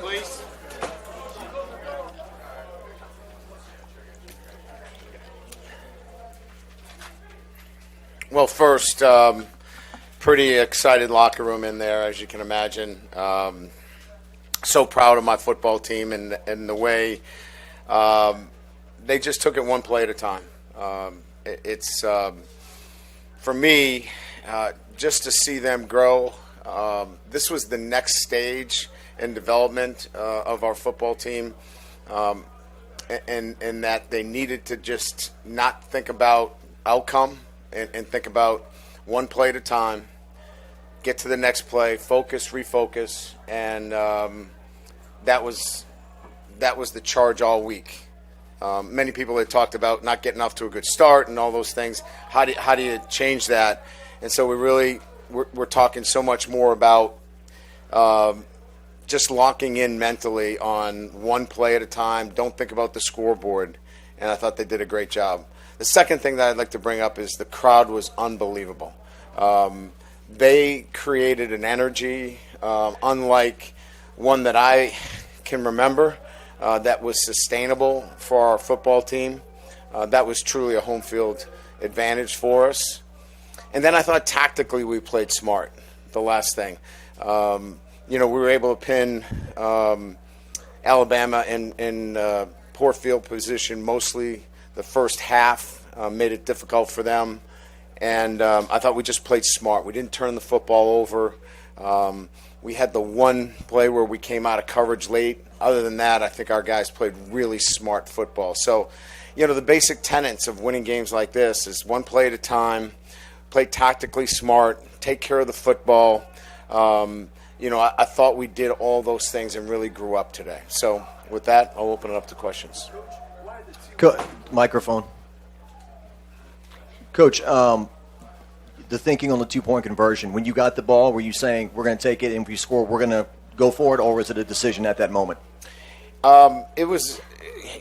please. Well, first, pretty excited locker room in there, as you can imagine. So proud of my football team and the way they just took it one play at a time. It's for me, just to see them grow. This was the next stage in development of our football team, and that they needed to just not think about outcome and think about one play at a time, get to the next play, focus, refocus, and that was the charge all week. Many people had talked about not getting off to a good start and all those things. How do you change that? And so we're talking so much more about just locking in mentally on one play at a time. Don't think about the scoreboard. And I thought they did a great job. The second thing that I'd like to bring up is the crowd was unbelievable. They created an energy unlike one that I can remember that was sustainable for our football team. That was truly a home field advantage for us. And then I thought tactically we played smart, the last thing. We were able to pin Alabama in poor field position mostly the first half, made it difficult for them. And I thought we just played smart. We didn't turn the football over. We had the one play where we came out of coverage late. Other than that, I think our guys played really smart football. So, the basic tenets of winning games like this is one play at a time, play tactically smart, take care of the football. I thought we did all those things and really grew up today. So with that, I'll open it up to questions. Microphone. Coach, the thinking on the two-point conversion, when you got the ball, were you saying we're going to take it and if we score, we're going to go for it, or was it a decision at that moment? It was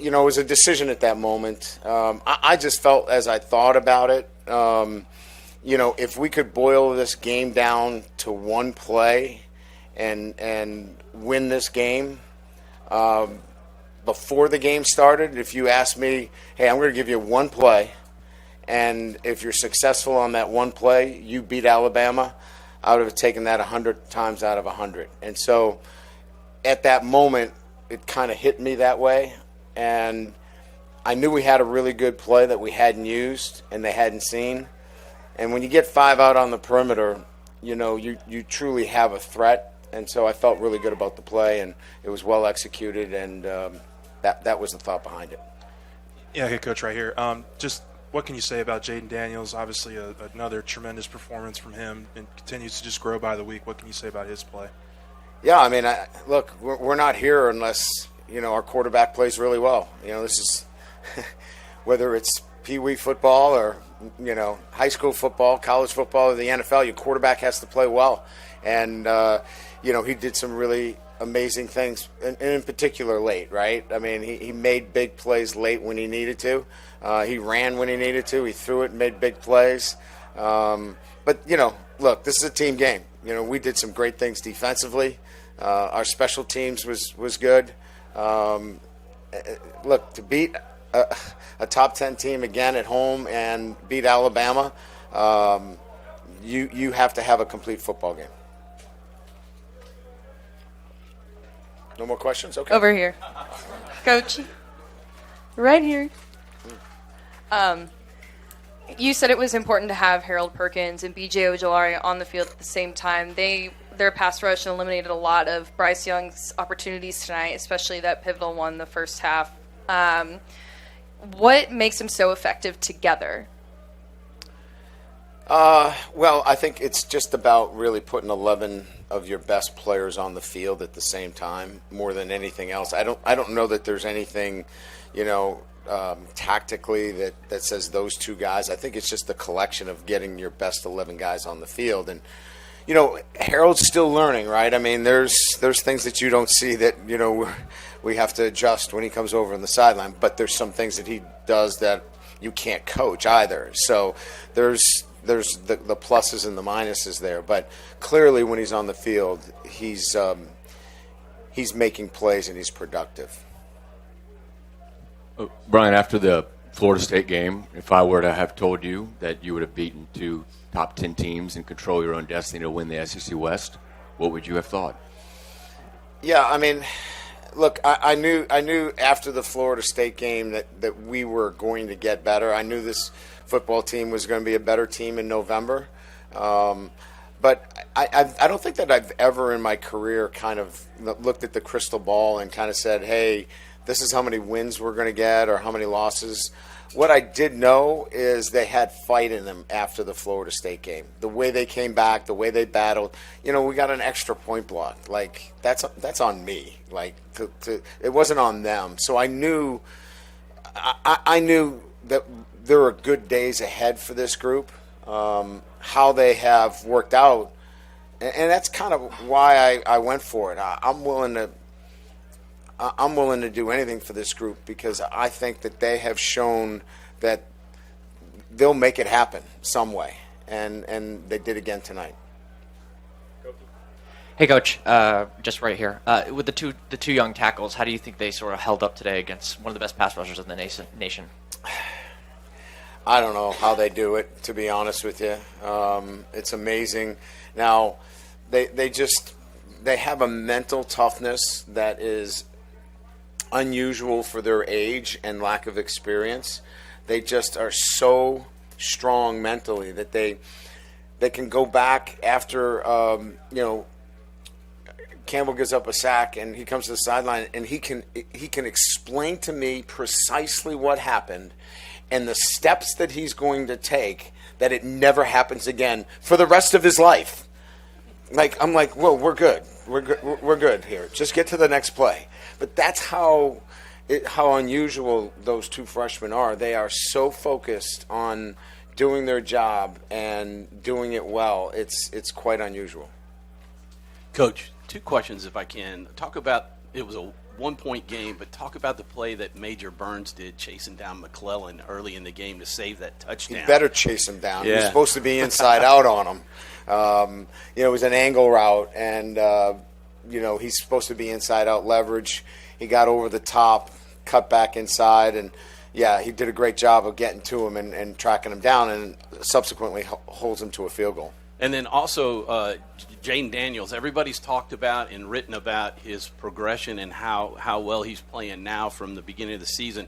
a decision at that moment. I just felt as I thought about it, if we could boil this game down to one play and win this game before the game started, if you asked me, hey, I'm going to give you one play, and if you're successful on that one play, you beat Alabama, I would have taken that 100 times out of 100. And so at that moment, it kind of hit me that way. And I knew we had a really good play that we hadn't used and they hadn't seen. And when you get 5 out on the perimeter, you truly have a threat. And so I felt really good about the play, and it was well executed, and that was the thought behind it. Yeah, hey, Coach, right here. Just what can you say about Jaden Daniels? Obviously, another tremendous performance from him, and continues to just grow by the week. What can you say about his play? Yeah, I mean, look, we're not here unless our quarterback plays really well. This is whether it's Pee Wee football or high school football, college football, or the NFL. Your quarterback has to play well, and he did some really amazing things, and in particular late, right? I mean, he made big plays late when he needed to. He ran when he needed to. He threw it and made big plays. But, look, this is a team game. We did some great things defensively. Our special teams was good. Look, to beat a top 10 team again at home and beat Alabama, you have to have a complete football game. No more questions? Okay. Over here. Coach. Right here. You said it was important to have Harold Perkins and B.J. Ojolari on the field at the same time. Their pass rush eliminated a lot of Bryce Young's opportunities tonight, especially that pivotal one the first half. What makes them so effective together? Well, I think it's just about really putting 11 of your best players on the field at the same time more than anything else. I don't know that there's anything, tactically that says those two guys. I think it's just the collection of getting your best 11 guys on the field. And, Harold's still learning, right? I mean, there's things that you don't see that, we have to adjust when he comes over on the sideline. But there's some things that he does that you can't coach either. So there's the pluses and the minuses there. But clearly when he's on the field, he's he's making plays and he's productive. Brian, after the Florida State game, if I were to have told you that you would have beaten 2 top 10 teams and control your own destiny to win the SEC West, what would you have thought? Yeah, I mean, look, I knew after the Florida State game that we were going to get better. I knew this football team was going to be a better team in November. But I don't think that I've ever in my career kind of looked at the crystal ball and kind of said, hey, this is how many wins we're going to get or how many losses. What I did know is they had fight in them after the Florida State game. The way they came back, the way they battled. You know, we got an extra point block. Like, that's on me. Like, it wasn't on them. So I knew that there were good days ahead for this group. How they have worked out, and that's kind of why I went for it. I'm willing to do anything for this group because I think that they have shown that they'll make it happen some way, and they did again tonight. Hey, Coach, just right here. With the two young tackles, how do you think they sort of held up today against one of the best pass rushers in the nation? I don't know how they do it, to be honest with you. It's amazing. Now, they have a mental toughness that is unusual for their age and lack of experience. They just are so strong mentally that they can go back after Campbell gives up a sack and he comes to the sideline and he can explain to me precisely what happened and the steps that he's going to take that it never happens again for the rest of his life. Like, I'm like, whoa, we're good. We're good here. Just get to the next play. But that's how unusual those 2 freshmen are. They are so focused on doing their job and doing it well. It's quite unusual. Coach, 2 questions if I can. Talk about, it was a 1-point game, but talk about the play that Major Burns did chasing down McClellan early in the game to save that touchdown. You better chase him down. Yeah. He was supposed to be inside out on him. It was an angle route, and he's supposed to be inside out leverage. He got over the top, cut back inside, and he did a great job of getting to him and tracking him down, and subsequently holds him to a field goal. And then also Jaden Daniels. Everybody's talked about and written about his progression and how well he's playing now from the beginning of the season.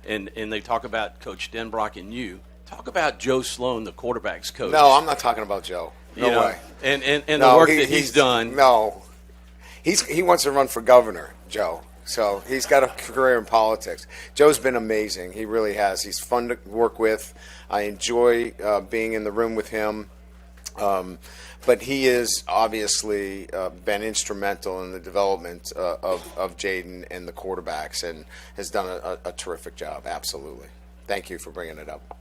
And they talk about Coach Denbrock and you. Talk about Joe Sloan, the quarterback's coach. No, I'm not talking about Joe. No way. And the work that he's done. No. He wants to run for governor, Joe. So he's got a career in politics. Joe's been amazing. He really has. He's fun to work with. I enjoy being in the room with him. But he is obviously been instrumental in the development of Jaden and the quarterbacks and has done a terrific job. Absolutely. Thank you for bringing it up.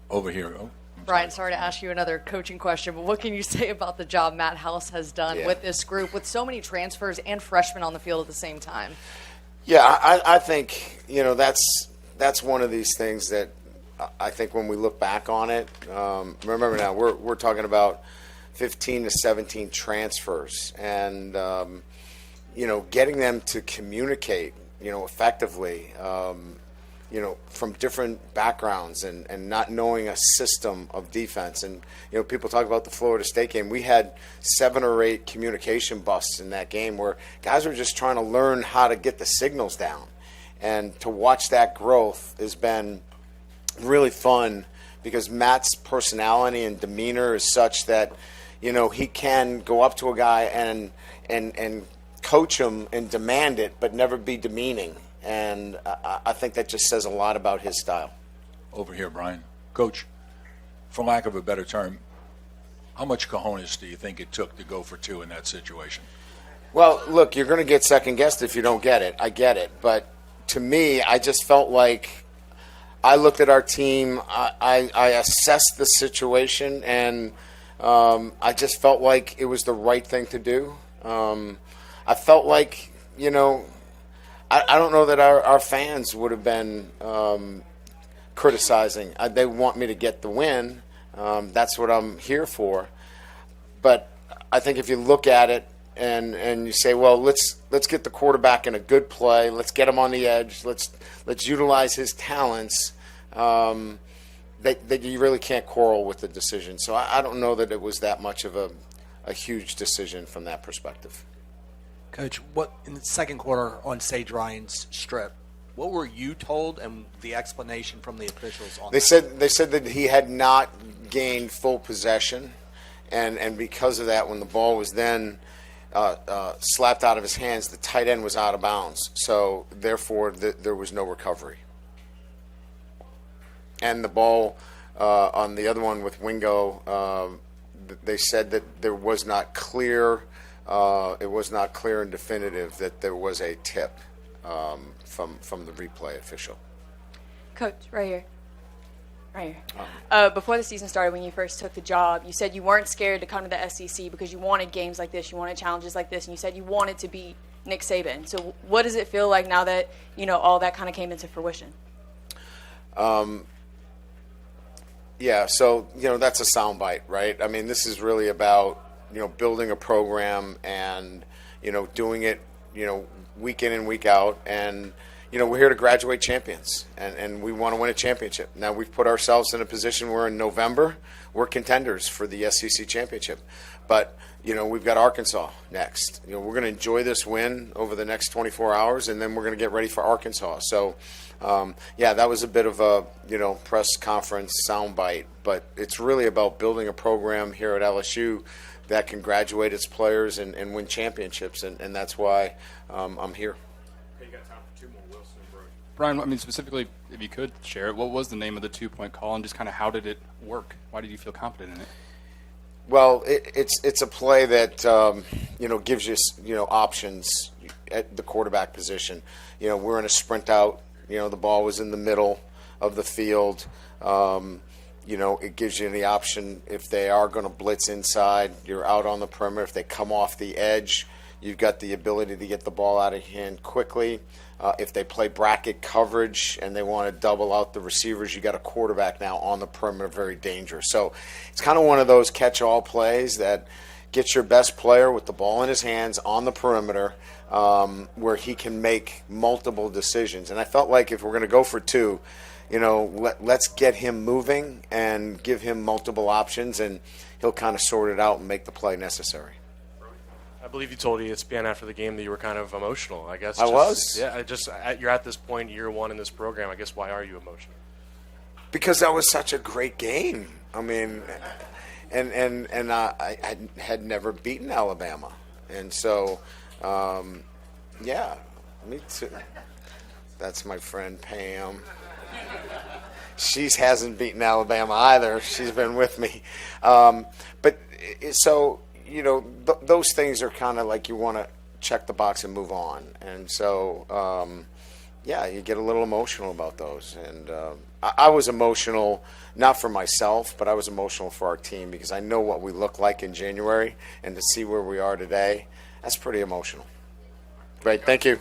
Over here. Oh, Brian, sorry to ask you another coaching question, but what can you say about the job Matt House has done with this group with so many transfers and freshmen on the field at the same time? Yeah, I think, that's one of these things that I think when we look back on it, remember now, we're talking about 15 to 17 transfers and, getting them to communicate, effectively, from different backgrounds and not knowing a system of defense. And, people talk about the Florida State game. We had 7 or 8 communication busts in that game where guys were just trying to learn how to get the signals down. And to watch that growth has been really fun because Matt's personality and demeanor is such that, he can go up to a guy and coach him and demand it, but never be demeaning. And I think that just says a lot about his style. over here, Brian. Coach, for lack of a better term, how much cojones do you think it took to go for 2 in that situation? Well, look, you're going to get second-guessed if you don't get it. I get it. But to me, I just felt like I looked at our team, I assessed the situation, and I just felt like it was the right thing to do. I felt like, you know, I don't know that our fans would have been criticizing. They want me to get the win. That's what I'm here for. But I think if you look at it, and you say, well, let's get the quarterback in a good play. Let's get him on the edge. Let's utilize his talents. That you really can't quarrel with the decision. So I don't know that it was that much of a huge decision from that perspective. Coach, what in the second quarter on Sage Ryan's strip, what were you told and the explanation from the officials on They that? said that he had not gained full possession, and because of that, when the ball was then slapped out of his hands, the tight end was out of bounds. So therefore, there was no recovery. And the ball on the other one with Wingo, they said that there was not clear. It was not clear and definitive that there was a tip from the replay official. Coach, right here. Before the season started, when you first took the job, you said you weren't scared to come to the SEC because you wanted games like this, you wanted challenges like this, and you said you wanted to beat Nick Saban. So what does it feel like now that, all that kind of came into fruition? Yeah, so, that's a soundbite, right? I mean, this is really about, building a program and, doing it, week in and week out. And, we're here to graduate champions, and we want to win a championship. Now, we've put ourselves in a position where in November, we're contenders for the SEC championship. But, we've got Arkansas next. We're going to enjoy this win over the next 24 hours, and then we're going to get ready for Arkansas. So, that was a bit of a, press conference soundbite. But it's really about building a program here at LSU that can graduate its players and win championships, and that's why I'm here. Okay, you got time for two more, Wilson and Brody. Brian, I mean, specifically, if you could share it, what was the name of the two-point call, and just kind of how did it work? Why did you feel confident in it? Well, it's a play that gives you options at the quarterback position. We're in a sprint out. The ball was in the middle of the field. It gives you the option if they are going to blitz inside, you're out on the perimeter. If they come off the edge, you've got the ability to get the ball out of hand quickly. If they play bracket coverage and they want to double out the receivers, you got a quarterback now on the perimeter, very dangerous. So it's kind of one of those catch-all plays that gets your best player with the ball in his hands on the perimeter, where he can make multiple decisions. And I felt like if we're going to go for two, let's get him moving and give him multiple options, and he'll kind of sort it out and make the play necessary. I believe you told ESPN after the game that you were kind of emotional. I guess I was. Yeah, you're at this point, year one in this program. I guess why are you emotional? Because that was such a great game. I mean, and I had never beaten Alabama, and so me too. That's my friend Pam. She hasn't beaten Alabama either. She's been with me. Those things are kind of like you want to check the box and move on. And so, you get a little emotional about those. And I was emotional, not for myself, but I was emotional for our team because I know what we look like in January, and to see where we are today, that's pretty emotional. Great. Thank you.